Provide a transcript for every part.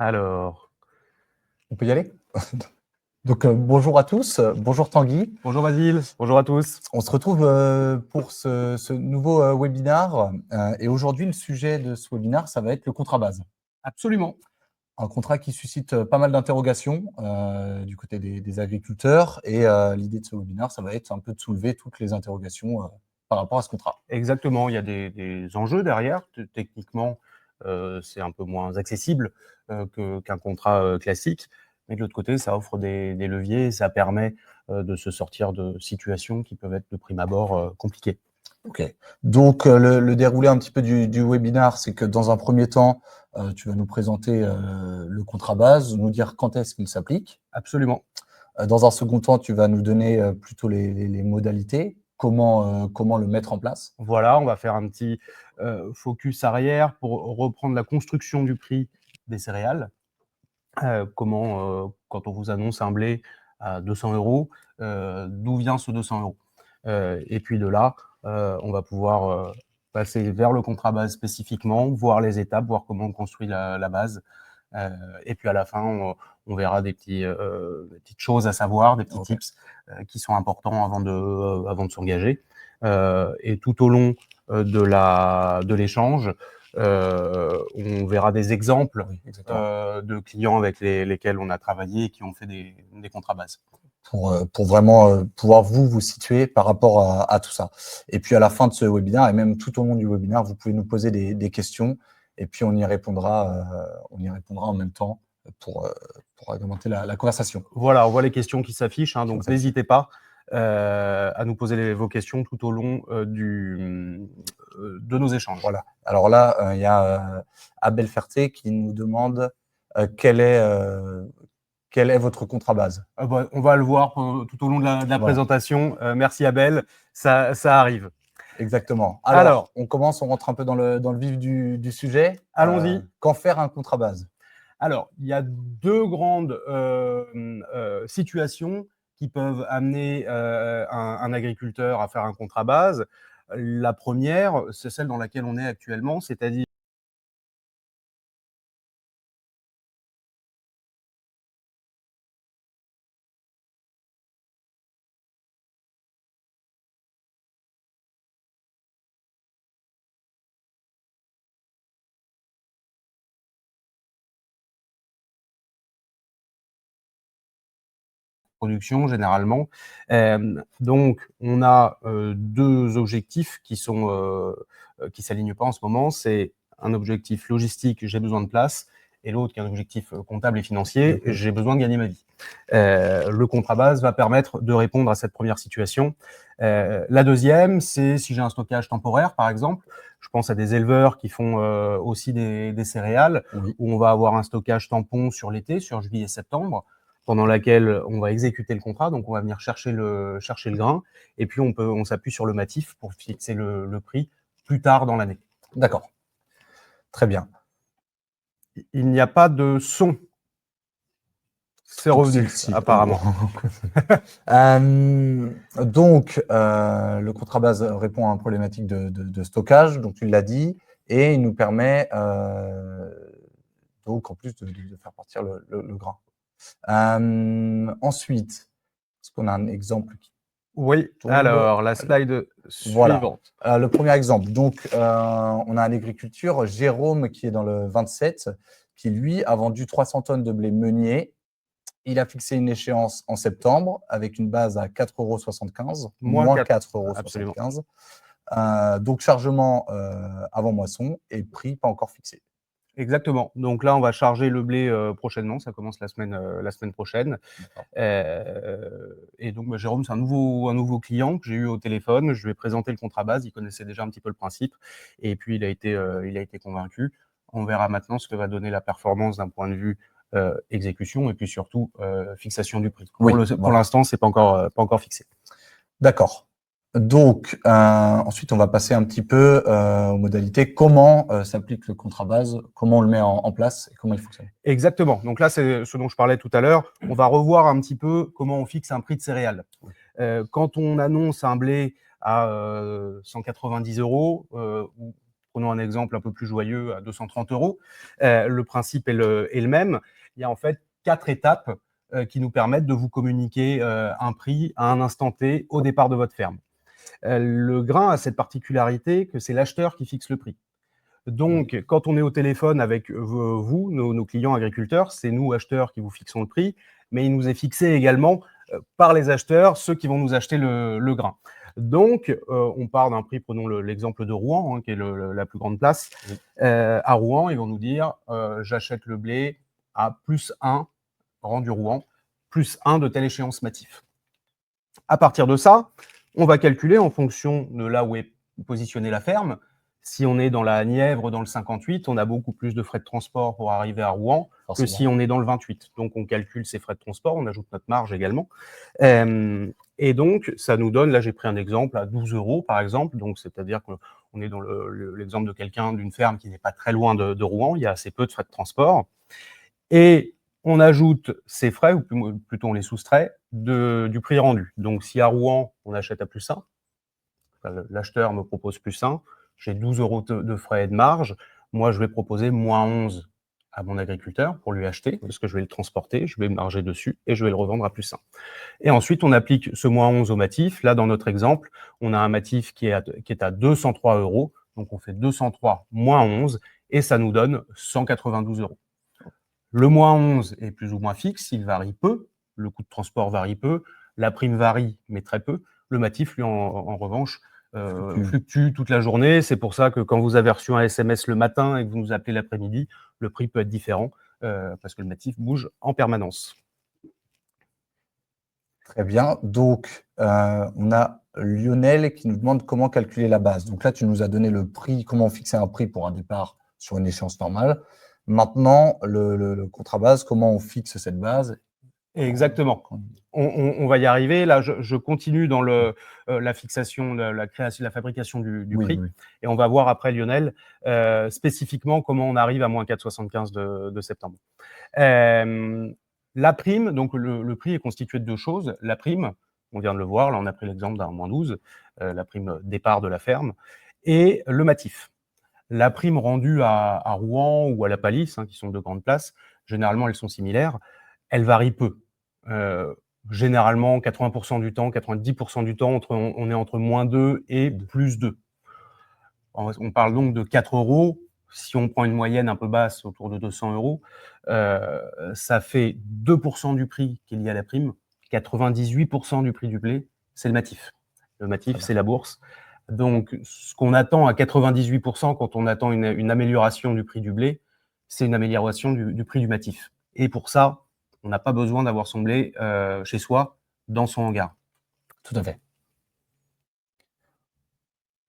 Alors, On peut y aller? Donc, bonjour à tous, bonjour Tanguy. bonjour Basile, bonjour à tous. On se retrouve pour ce nouveau webinaire. Et aujourd'hui, le sujet de ce webinaire, ça va être le contrat base. Absolument. Un contrat qui suscite pas mal d'interrogations du côté des agriculteurs. Et l'idée de ce webinaire, ça va être un peu de soulever toutes les interrogations par rapport à ce contrat. Exactement, il y a des enjeux derrière. Techniquement, c'est un peu moins accessible qu'un contrat classique. Mais de l'autre côté, ça offre des leviers et ça permet de se sortir de situations qui peuvent être de prime abord compliquées. Ok. Donc, le déroulé un petit peu du webinaire, c'est que dans un premier temps, tu vas nous présenter le contrat base, nous dire quand est-ce qu'il s'applique. Absolument. Dans un second temps, tu vas nous donner plutôt les modalités, comment le mettre en place. Voilà, on va faire un petit focus arrière pour reprendre la construction du prix des céréales. Comment, quand on vous annonce un blé à 200 €, d'où vient ce 200 €? Et puis de là, on va pouvoir passer vers le contrat base spécifiquement, voir les étapes, voir comment on construit la base. Et puis à la fin, on verra des petites choses à savoir, des petits tips qui sont importants avant de s'engager. Et tout au long de l'échange, on verra des exemples Oui, de clients avec lesquels on a travaillé et qui ont fait des contrats bases. pour vraiment pouvoir vous situer par rapport à tout ça. Et puis à la fin de ce webinaire, et même tout au long du webinaire, vous pouvez nous poser des questions, et puis on y répondra en même temps pour agrémenter la conversation. Voilà, on voit les questions qui s'affichent, hein, donc Ça s'affiche. n'hésitez pas à nous poser vos questions tout au long de nos échanges. Voilà. Alors là, il y a Abel Ferté qui nous demande quel est votre contrat base. On va le voir tout au long de la Voilà. présentation. Merci Abel, ça arrive. Exactement. Alors, on commence, on rentre un peu dans le vif du sujet. Allons-y. Quand faire un contrat base? Alors, il y a deux grandes situations qui peuvent amener un agriculteur à faire un contrat base. La première, c'est celle dans laquelle on est actuellement, c'est-à-dire production généralement. Donc, on a deux objectifs qui s'alignent pas en ce moment. C'est un objectif logistique, j'ai besoin de place, et l'autre qui est un objectif comptable et financier, j'ai besoin de gagner ma vie. Le contrat base va permettre de répondre à cette première situation. La deuxième, c'est si j'ai un stockage temporaire, par exemple. Je pense à des éleveurs qui font aussi des céréales, Oui. où on va avoir un stockage tampon sur l'été, sur juillet et septembre, pendant laquelle on va exécuter le contrat. Donc, on va venir chercher le grain, et puis on s'appuie sur le matif pour fixer le prix plus tard dans l'année. D'accord. Très bien. Il n'y a pas de son. C'est revenu, apparemment. Donc, le contrat base répond à une problématique de stockage, donc tu l'as dit, et il nous permet donc en plus de faire partir le grain. Ensuite, est-ce qu'on a un exemple qui Oui, tombe? alors la slide suivante. Voilà. Le premier exemple. Donc, on a un agriculture, Jérôme, qui est dans le 27, qui lui a vendu 300 tonnes de blé meunier. Il a fixé une échéance en septembre avec une base à 4,75 €, moins 4,75 €. Donc, chargement avant moisson et prix pas encore fixé. Exactement. Donc là, on va charger le blé prochainement. Ça commence la semaine prochaine. Et donc, Jérôme, c'est un nouveau client que j'ai eu au téléphone. Je lui ai présenté le contrat base. Il connaissait déjà un petit peu le principe. Et puis, il a été convaincu. On verra maintenant ce que va donner la performance d'un point de vue exécution et puis surtout fixation du prix. Oui, pour l'instant, c'est pas encore fixé. D'accord. Donc, ensuite, on va passer un petit peu aux modalités. Comment s'applique le contrat base? Comment on le met en place et comment il fonctionne? Exactement. Donc là, c'est ce dont je parlais tout à l'heure. On va revoir un petit peu comment on fixe un prix de céréales. Quand on annonce un blé à 190 € ou Prenons un exemple un peu plus joyeux à 230 €. Le principe est le même. Il y a en fait 4 étapes qui nous permettent de vous communiquer un prix à un instant T au départ de votre ferme. Le grain a cette particularité que c'est l'acheteur qui fixe le prix. Donc, quand on est au téléphone avec vous, nos clients agriculteurs, c'est nous, acheteurs, qui vous fixons le prix, mais il nous est fixé également par les acheteurs, ceux qui vont nous acheter le grain. Donc, on part d'un prix, prenons l'exemple de Rouen, hein, qui est la plus grande place. À Rouen, ils vont nous dire, j'achète le blé à +1, rendu Rouen, +1 de telle échéance matif. À partir de ça, on va calculer en fonction de là où est positionnée la ferme. Si on est dans la Nièvre, dans le 58, on a beaucoup plus de frais de transport pour arriver à Rouen que si on est dans le 28. Donc, on calcule ces frais de transport, on ajoute notre marge également. Et donc, ça nous donne, là j'ai pris un exemple à 12 € par exemple, donc c'est-à-dire qu'on est dans l'exemple de quelqu'un d'une ferme qui n'est pas très loin de Rouen, il y a assez peu de frais de transport. Et on ajoute ces frais, ou plutôt on les soustrait, du prix rendu. Donc si à Rouen, on achète à +1, l'acheteur me propose +1, j'ai 12 € de frais et de marge, moi je vais proposer -11 à mon agriculteur pour lui acheter, parce que je vais le transporter, je vais me marger dessus et je vais le revendre à +1. Et ensuite, on applique ce -11 au matif. Là, dans notre exemple, on a un matif qui est à 203 €, donc on fait 203 moins 11 et ça nous donne 192 €. Le -11 est plus ou moins fixe, il varie peu, le coût de transport varie peu, la prime varie, mais très peu. Le matif, lui, en revanche, fluctue toute la journée. C'est pour ça que quand vous avez reçu un SMS le matin et que vous nous appelez l'après-midi, le prix peut être différent, parce que le matif bouge en permanence. Très bien. Donc, on a Lionel qui nous demande comment calculer la base. Donc là, tu nous as donné le prix, comment fixer un prix pour un départ sur une échéance normale. Maintenant, le contrat base, comment on fixe cette base? Exactement. On va y arriver. Là, je continue dans la fixation, la création, la fabrication du Oui, prix. oui. Et on va voir après, Lionel, spécifiquement comment on arrive à -4,75 de septembre. La prime, donc le prix est constitué de deux choses. La prime, on vient de le voir, là on a pris l'exemple d'un -12, la prime départ de la ferme, et le matif. La prime rendue à Rouen ou à la Palisse, hein, qui sont deux grandes places, généralement elles sont similaires, elle varie peu. Généralement 80% du temps, 90% du temps, on est entre -2 et +2. On parle donc de 4 €. Si on prend une moyenne un peu basse, autour de 200 €, ça fait 2% du prix qui est lié à la prime. 98% du prix du blé, c'est le matif. Le matif, c'est la bourse. Donc, ce qu'on attend à 98% quand on attend une amélioration du prix du blé, c'est une amélioration du prix du matif. Et pour ça, on n'a pas besoin d'avoir son blé chez soi, dans son hangar. Tout à fait.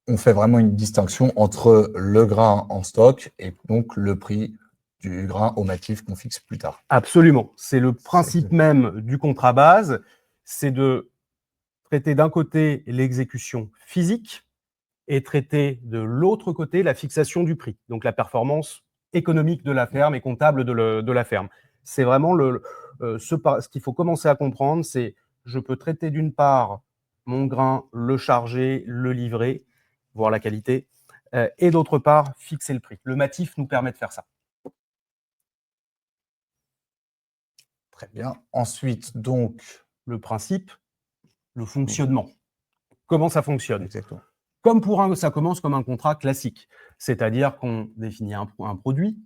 On fait vraiment une distinction entre le grain en stock et donc le prix du grain au matif qu'on fixe plus tard. Absolument. C'est le principe même du contrat base, c'est de traiter d'un côté l'exécution physique et traiter de l'autre côté la fixation du prix, donc la performance économique de la ferme et comptable de la ferme. C'est vraiment ce qu'il faut commencer à comprendre, c'est je peux traiter d'une part mon grain, le charger, le livrer, voir la qualité, et d'autre part fixer le prix. Le matif nous permet de faire ça. Très bien. Ensuite, donc, Le principe, le fonctionnement. Comment ça fonctionne? exactement. Ça commence comme un contrat classique, c'est-à-dire qu'on définit un produit,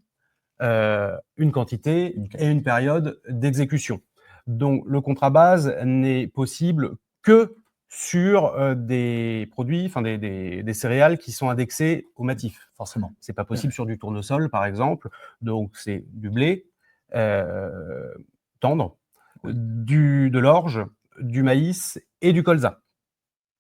une quantité et une période d'exécution. Donc le contrat base n'est possible que sur des produits, enfin des céréales qui sont indexées au matif. Forcément. C'est pas possible sur du tournesol, par exemple. Donc c'est du blé tendre, de l'orge, du maïs et du colza.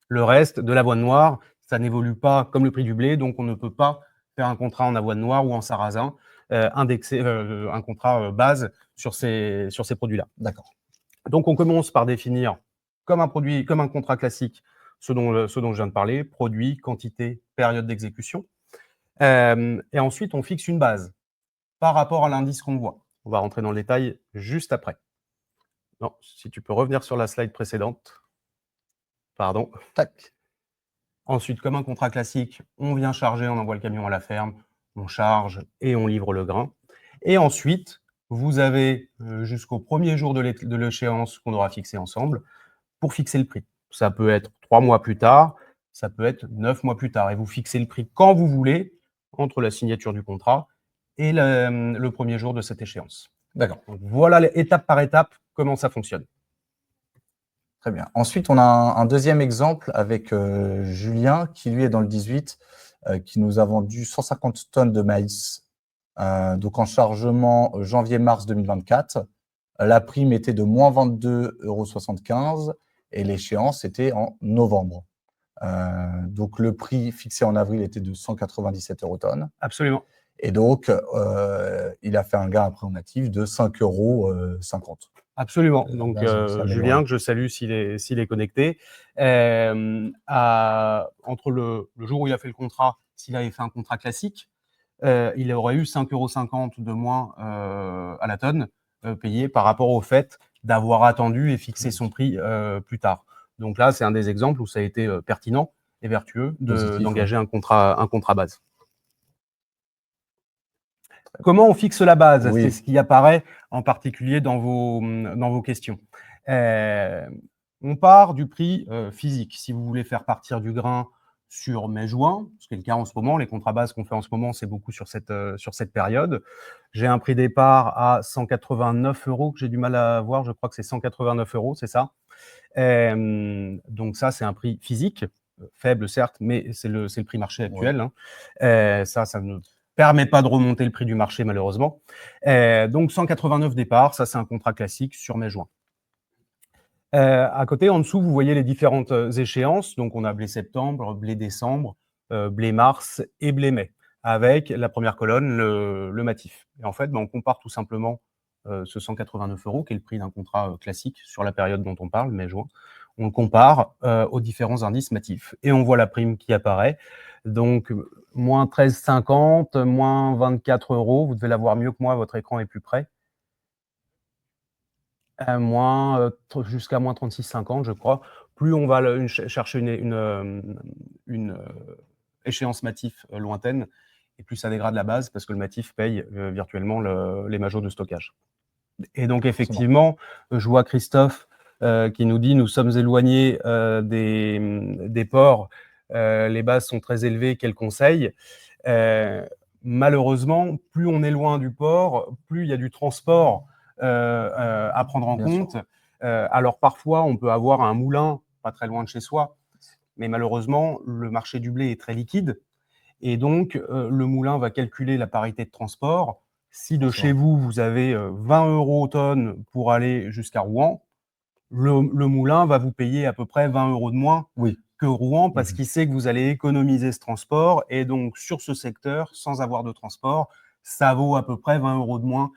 Le reste, de l'avoine noire, ça n'évolue pas comme le prix du blé, donc on ne peut pas faire un contrat en avoine noire ou en sarrasin, un contrat base sur ces produits-là. D'accord. Donc on commence par définir comme un contrat classique, ce dont je viens de parler, produit, quantité, période d'exécution. Et ensuite, on fixe une base par rapport à l'indice qu'on voit. On va rentrer dans le détail juste après. Non, si tu peux revenir sur la slide précédente. Pardon. Tac. Ensuite, comme un contrat classique, on vient charger, on envoie le camion à la ferme, on charge et on livre le grain. Et ensuite, vous avez jusqu'au premier jour de l'échéance qu'on aura fixé ensemble pour fixer le prix. Ça peut être 3 mois plus tard, ça peut être 9 mois plus tard. Et vous fixez le prix quand vous voulez, entre la signature du contrat et le premier jour de cette échéance. D'accord. Donc, voilà étape par étape comment ça fonctionne. Très bien. Ensuite, on a un deuxième exemple avec Julien, qui lui est dans le 18, qui nous a vendu 150 tonnes de maïs. Donc en chargement janvier-mars 2024. La prime était de moins 22,75 € et l'échéance était en novembre. Donc le prix fixé en avril était de 197 € tonne. Absolument. Et donc, il a fait un gain après en natif de 5,50 €. Absolument. Donc, Julien, que je salue s'il est connecté, entre le jour où il a fait le contrat, s'il avait fait un contrat classique, il aurait eu 5,50 € de moins à la tonne payé par rapport au fait d'avoir attendu et fixé son prix plus tard. Donc là, c'est un des exemples où ça a été pertinent et vertueux d'engager un contrat base. Comment on fixe la base? Oui. C'est ce qui apparaît en particulier dans vos questions. On part du prix physique. Si vous voulez faire partir du grain sur mai-juin, ce qui est le cas en ce moment, les contrats bases qu'on fait en ce moment, c'est beaucoup sur cette période. J'ai un prix départ à 189 € que j'ai du mal à voir. Je crois que c'est 189 €, c'est ça. Donc ça, c'est un prix physique, faible certes, mais c'est le prix marché actuel. Hein. Ça ne permet pas de remonter le prix du marché malheureusement. Donc 189 départ, ça c'est un contrat classique sur mai-juin. À côté, en dessous, vous voyez les différentes échéances. Donc on a blé septembre, blé décembre, blé mars et blé mai, avec la première colonne, le matif. Et en fait, on compare tout simplement ce 189 € qui est le prix d'un contrat classique sur la période dont on parle, mai-juin. On le compare aux différents indices matifs et on voit la prime qui apparaît. Donc, moins 13,50, moins 24 €. Vous devez la voir mieux que moi, votre écran est plus près. Jusqu'à moins 36,50, je crois. Plus on va chercher une échéance matif lointaine, et plus ça dégrade la base parce que le matif paye virtuellement les majors de stockage. Et donc, effectivement, je vois Christophe qui nous dit « Nous sommes éloignés des ports, les bases sont très élevées, quel conseil ?» Malheureusement, plus on est loin du port, plus il y a du transport à prendre en compte. Alors, parfois, on peut avoir un moulin pas très loin de chez soi, mais malheureusement, le marché du blé est très liquide. Et donc, le moulin va calculer la parité de transport. Si de chez vous, vous avez 20 € tonne pour aller jusqu'à Rouen, le moulin va vous payer à peu près 20 € de moins que Rouen parce qu'il sait que vous allez économiser ce transport. Et donc, sur ce secteur, sans avoir de transport, ça vaut à peu près 20 € de moins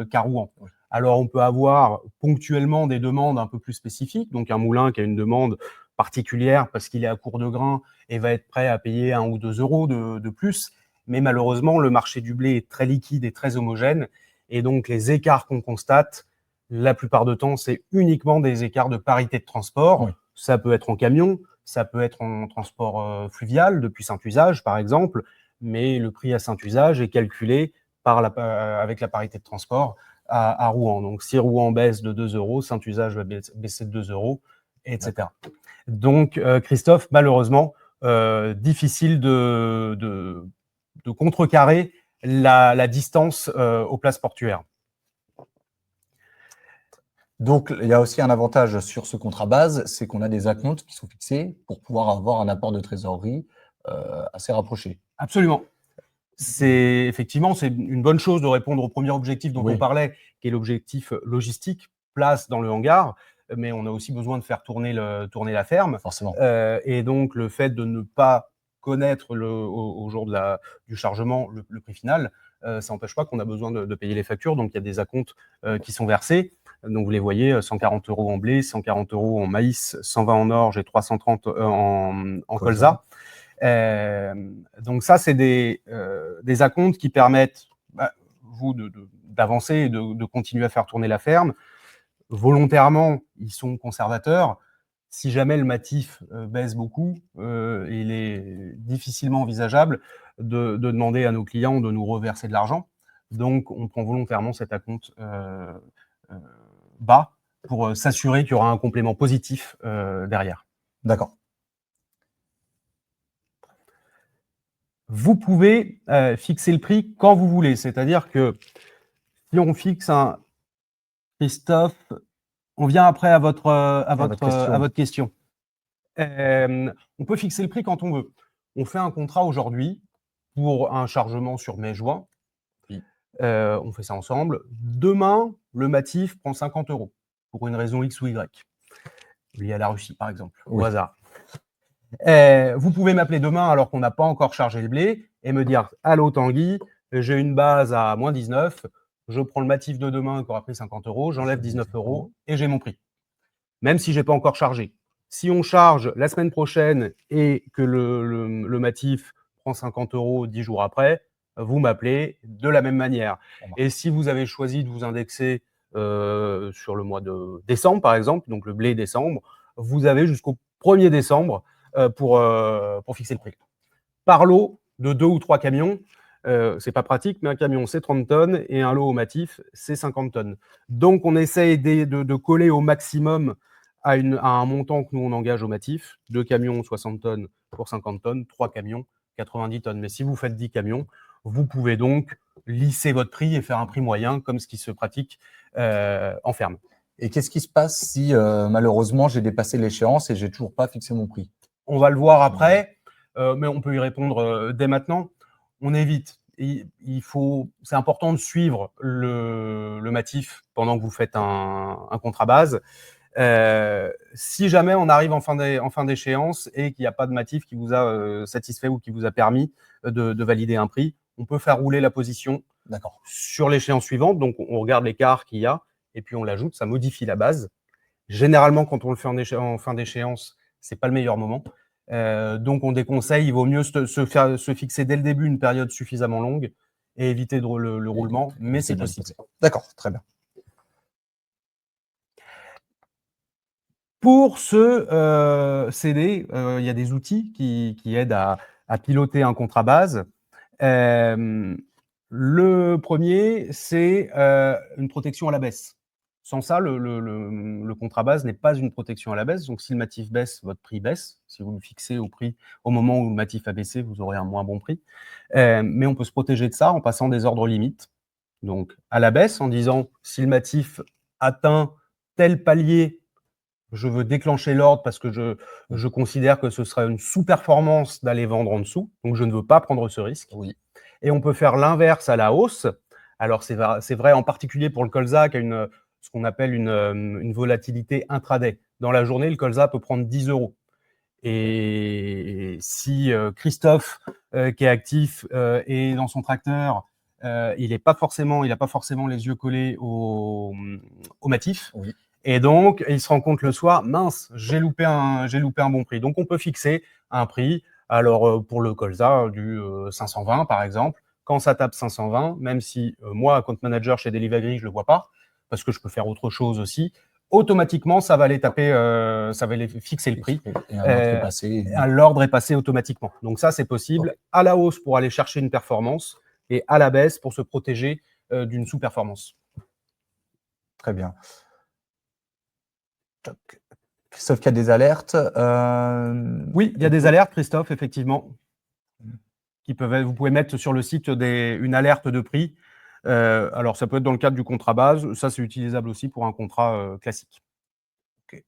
qu'à Rouen. Alors, on peut avoir ponctuellement des demandes un peu plus spécifiques. Donc, un moulin qui a une demande particulière parce qu'il est à court de grains et va être prêt à payer 1 ou 2 € de plus. Mais malheureusement, le marché du blé est très liquide et très homogène. Et donc, les écarts qu'on constate, la plupart du temps, c'est uniquement des écarts de parité de transport. Ça peut être en camion, ça peut être en transport fluvial depuis Saint-Usage, par exemple. Mais le prix à Saint-Usage est calculé avec la parité de transport à Rouen. Donc, si Rouen baisse de 2 €, Saint-Usage va baisser de 2 €, etc. Donc, Christophe, malheureusement, difficile de contrecarrer la distance aux places portuaires. Donc, il y a aussi un avantage sur ce contrat base, c'est qu'on a des acomptes qui sont fixés pour pouvoir avoir un apport de trésorerie assez rapproché. Absolument. Effectivement, c'est une bonne chose de répondre au premier objectif dont on parlait, qui est l'objectif logistique, place dans le hangar, mais on a aussi besoin de faire tourner la ferme. Forcément. Et donc, le fait de ne pas connaître au jour du chargement le prix final, ça n'empêche pas qu'on a besoin de payer les factures. Donc, il y a des acomptes qui sont versés. Donc, vous les voyez, 140 € en blé, 140 € en maïs, 120 € en orge et 330 en colza. Donc ça, c'est des acomptes qui permettent vous d'avancer et de continuer à faire tourner la ferme. Volontairement, ils sont conservateurs. Si jamais le matif baisse beaucoup, il est difficilement envisageable de demander à nos clients de nous reverser de l'argent. Donc, on prend volontairement cet acompte bas pour s'assurer qu'il y aura un complément positif derrière. D'accord. Vous pouvez fixer le prix quand vous voulez. C'est-à-dire que si on fixe un... Christophe, on vient après à votre question. On peut fixer le prix quand on veut. On fait un contrat aujourd'hui pour un chargement sur mai-juin. Oui. On fait ça ensemble. Demain, le matif prend 50 € pour une raison X ou Y. Lié à la Russie, par exemple, au hasard. Vous pouvez m'appeler demain alors qu'on n'a pas encore chargé le blé et me dire « Allô Tanguy, j'ai une base à moins 19, je prends le matif de demain qui aura pris 50 €, j'enlève 19 € et j'ai mon prix. » Même si je n'ai pas encore chargé. Si on charge la semaine prochaine et que le matif prend 50 € 10 jours après, vous m'appelez de la même manière. Et si vous avez choisi de vous indexer sur le mois de décembre, par exemple, donc le blé décembre, vous avez jusqu'au 1er décembre pour fixer le prix. Par lot de 2 ou 3 camions, c'est pas pratique, mais un camion, c'est 30 tonnes et un lot au matif, c'est 50 tonnes. Donc, on essaye de coller au maximum à un montant que nous, on engage au matif. 2 camions, 60 tonnes pour 50 tonnes, 3 camions, 90 tonnes. Mais si vous faites 10 camions, vous pouvez donc lisser votre prix et faire un prix moyen, comme ce qui se pratique en ferme. Et qu'est-ce qui se passe si, malheureusement, j'ai dépassé l'échéance et j'ai toujours pas fixé mon prix? On va le voir après, mais on peut y répondre dès maintenant. On évite. C'est important de suivre le matif pendant que vous faites un contrat base. Si jamais on arrive en fin d'échéance et qu'il n'y a pas de matif qui vous a satisfait ou qui vous a permis de valider un prix, on peut faire rouler la position sur l'échéance suivante. Donc, on regarde l'écart qu'il y a et puis on l'ajoute, ça modifie la base. Généralement, quand on le fait en fin d'échéance, c'est pas le meilleur moment. Donc, on déconseille, il vaut mieux se fixer dès le début une période suffisamment longue et éviter le roulement, mais c'est possible. D'accord, très bien. Pour ce CD, il y a des outils qui aident à piloter un contrat base. Le premier, c'est une protection à la baisse. Sans ça, le contrat base n'est pas une protection à la baisse. Donc, si le matif baisse, votre prix baisse. Si vous le fixez au prix au moment où le matif a baissé, vous aurez un moins bon prix. Mais on peut se protéger de ça en passant des ordres limites. Donc, à la baisse, en disant si le matif atteint tel palier, je veux déclencher l'ordre parce que je considère que ce sera une sous-performance d'aller vendre en dessous. Donc, je ne veux pas prendre ce risque. Oui. Et on peut faire l'inverse à la hausse. Alors, c'est vrai en particulier pour le colza qui a ce qu'on appelle une volatilité intraday. Dans la journée, le colza peut prendre 10 €. Et si Christophe, qui est actif, est dans son tracteur, il n'a pas forcément les yeux collés au matif. Oui. Et donc, il se rend compte le soir, mince, j'ai loupé un bon prix. Donc, on peut fixer un prix. Alors, pour le colza, du 520 par exemple. Quand ça tape 520, même si moi, compte manager chez Delivagri, je le vois pas, parce que je peux faire autre chose aussi, automatiquement, ça va aller taper, ça va aller fixer le prix. Et un ordre est passé. L'ordre est passé automatiquement. Donc ça, c'est possible. À la hausse pour aller chercher une performance et à la baisse pour se protéger d'une sous-performance. Très bien. Christophe, il y a des alertes. Oui, il y a des alertes, Christophe, effectivement. Vous pouvez mettre sur le site une alerte de prix. Alors, ça peut être dans le cadre du contrat base. Ça, c'est utilisable aussi pour un contrat classique. Okay.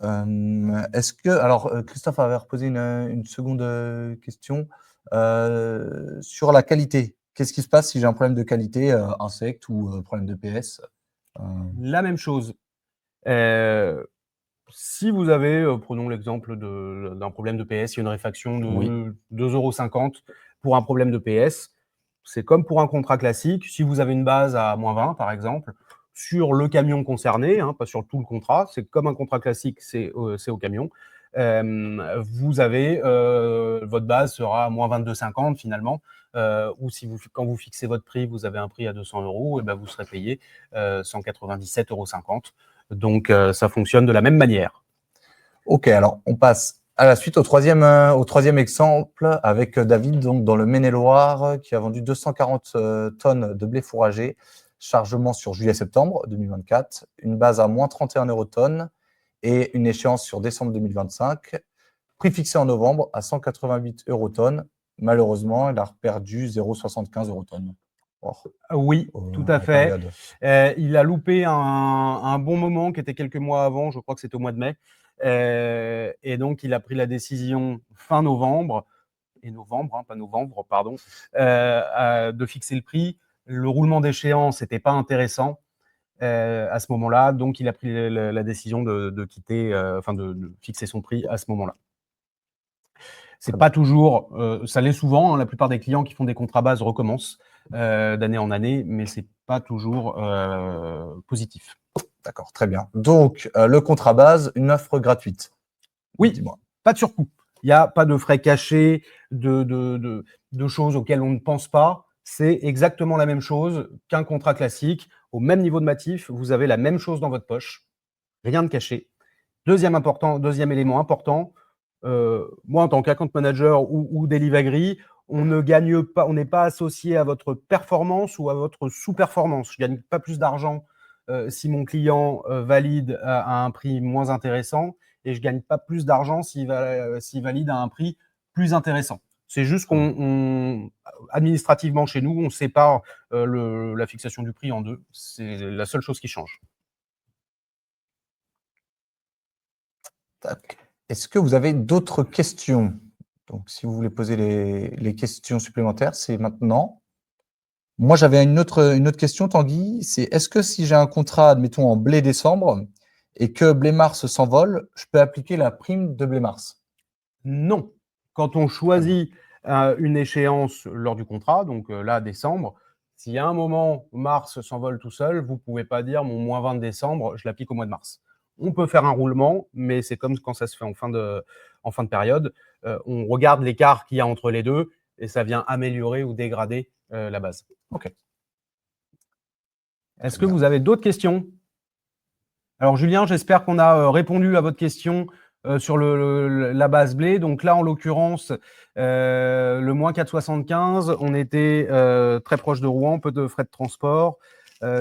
Est-ce que, alors, Christophe avait reposé une seconde question sur la qualité. Qu'est-ce qui se passe si j'ai un problème de qualité, insecte ou problème de PS? La même chose. Si vous avez, prenons l'exemple d'un problème de PS, il y a une réfaction de 2,50 € pour un problème de PS. C'est comme pour un contrat classique. Si vous avez une base à moins 20, par exemple, sur le camion concerné, pas sur tout le contrat, c'est comme un contrat classique, c'est au camion. Vous avez, votre base sera à moins 22,50 finalement. Ou quand vous fixez votre prix, vous avez un prix à 200 €, et ben vous serez payé 197,50 €. Donc, ça fonctionne de la même manière. Ok, alors on passe à la suite au troisième exemple avec David, donc dans le Maine-et-Loire, qui a vendu 240 tonnes de blé fourragé, chargement sur juillet-septembre 2024, une base à moins 31 € tonne et une échéance sur décembre 2025, prix fixé en novembre à 188 € tonne. Malheureusement, il a perdu 0,75 € tonne. Oui, tout à fait. Il a loupé un bon moment qui était quelques mois avant, je crois que c'était au mois de mai. Et donc, il a pris la décision fin novembre, pas novembre, pardon, de fixer le prix. Le roulement d'échéance n'était pas intéressant à ce moment-là, donc il a pris la décision de quitter, de fixer son prix à ce moment-là. C'est pas toujours, ça l'est souvent, hein, la plupart des clients qui font des contrats bases recommencent d'année en année, mais c'est pas toujours positif. D'accord, très bien. Donc, le contrat base, une offre gratuite. Oui, dis-moi. Pas de surcoût. Il n'y a pas de frais cachés, de choses auxquelles on ne pense pas. C'est exactement la même chose qu'un contrat classique. Au même niveau de matif, vous avez la même chose dans votre poche. Rien de caché. Deuxième élément important, moi, en tant qu'account manager ou Delivery, on ne gagne pas, on n'est pas associé à votre performance ou à votre sous-performance. Je ne gagne pas plus d'argent si mon client valide à un prix moins intéressant et je ne gagne pas plus d'argent s'il valide à un prix plus intéressant. C'est juste qu'on, administrativement chez nous, on sépare la fixation du prix en deux. C'est la seule chose qui change. Est-ce que vous avez d'autres questions? Donc, si vous voulez poser les questions supplémentaires, c'est maintenant. Moi, j'avais une autre question, Tanguy. C'est est-ce que si j'ai un contrat, admettons, en blé décembre et que blé mars s'envole, je peux appliquer la prime de blé mars? Non. Quand on choisit une échéance lors du contrat, donc là, décembre, s'il y a un moment où mars s'envole tout seul, vous ne pouvez pas dire mon moins 20 de décembre, je l'applique au mois de mars. On peut faire un roulement, mais c'est comme quand ça se fait en fin de période. On regarde l'écart qu'il y a entre les deux et ça vient améliorer ou dégrader la base. Ok. Est-ce que vous avez d'autres questions? Alors, Julien, j'espère qu'on a répondu à votre question sur la base blé. Donc là, en l'occurrence, le moins 4,75, on était très proche de Rouen, peu de frais de transport.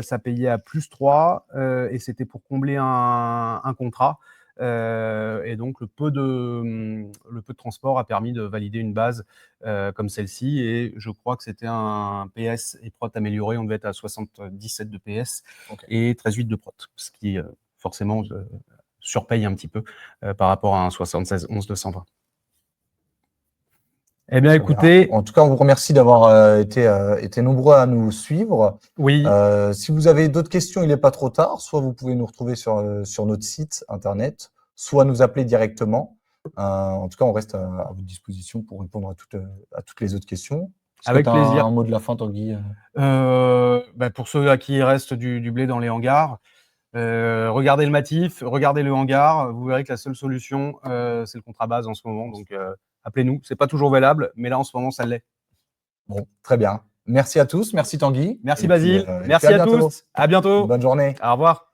Ça payait à plus 3 et c'était pour combler un contrat. Et donc, le peu de transport a permis de valider une base comme celle-ci. Et je crois que c'était un PS et prot amélioré. On devait être à 77 de PS et 13,8 de prot, ce qui forcément surpaye un petit peu par rapport à un 76 11 220. Eh bien, écoutez. En tout cas, on vous remercie d'avoir été nombreux à nous suivre. Oui. Si vous avez d'autres questions, il n'est pas trop tard. Soit vous pouvez nous retrouver sur notre site internet, soit nous appeler directement. En tout cas, on reste à votre disposition pour répondre à toutes les autres questions. Avec plaisir. Un mot de la fin, Tanguy? Pour ceux à qui il reste du blé dans les hangars, regardez le matif, regardez le hangar. Vous verrez que la seule solution, c'est le contrat base en ce moment. Donc, appelez-nous. C'est pas toujours valable, mais là, en ce moment, ça l'est. Bon, très bien. Merci à tous. Merci Tanguy. Merci Basile. Merci à tous. À bientôt. Bonne journée. Au revoir.